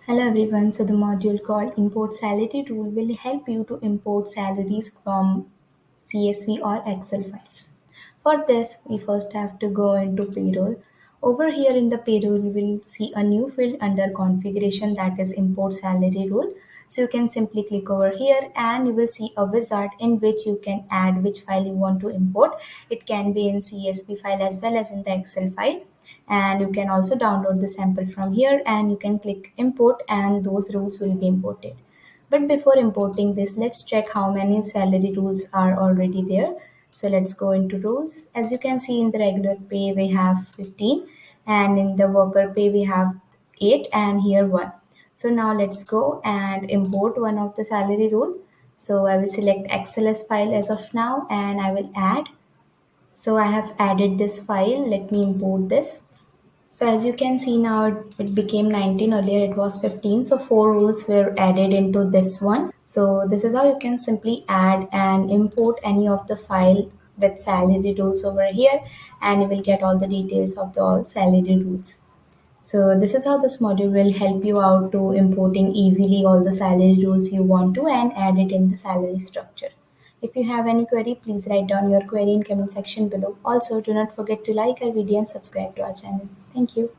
Hello everyone. So the module called import salary rule will help you to import salaries from CSV or Excel files. For this, we first have to go into payroll. Over here in the payroll, you will see a new field under configuration, that is import salary rule. So you can simply click over here and you will see a wizard in which you can add which file you want to import. It can be in CSV file as well as in the Excel file, and you can also download the sample from here and you can click import and those rules will be imported. But before importing this, let's check how many salary rules are already there. So let's go into rules. As you can see, in the regular pay we have 15, and in the worker pay we have 8, and here 1. So now let's go and import one of the salary rule. So I will select XLS file as of now and I will add. So I have added this file. Let me import this. So as you can see now, it became 19. Earlier it was 15. So 4 rules were added into this one. So this is how you can simply add and import any of the file with salary rules over here, and you will get all the details of the all salary rules. So this is how this module will help you out to importing easily all the salary rules you want to and add it in the salary structure. If you have any query, please write down your query in comment section below. Also, do not forget to like our video and subscribe to our channel. Thank you.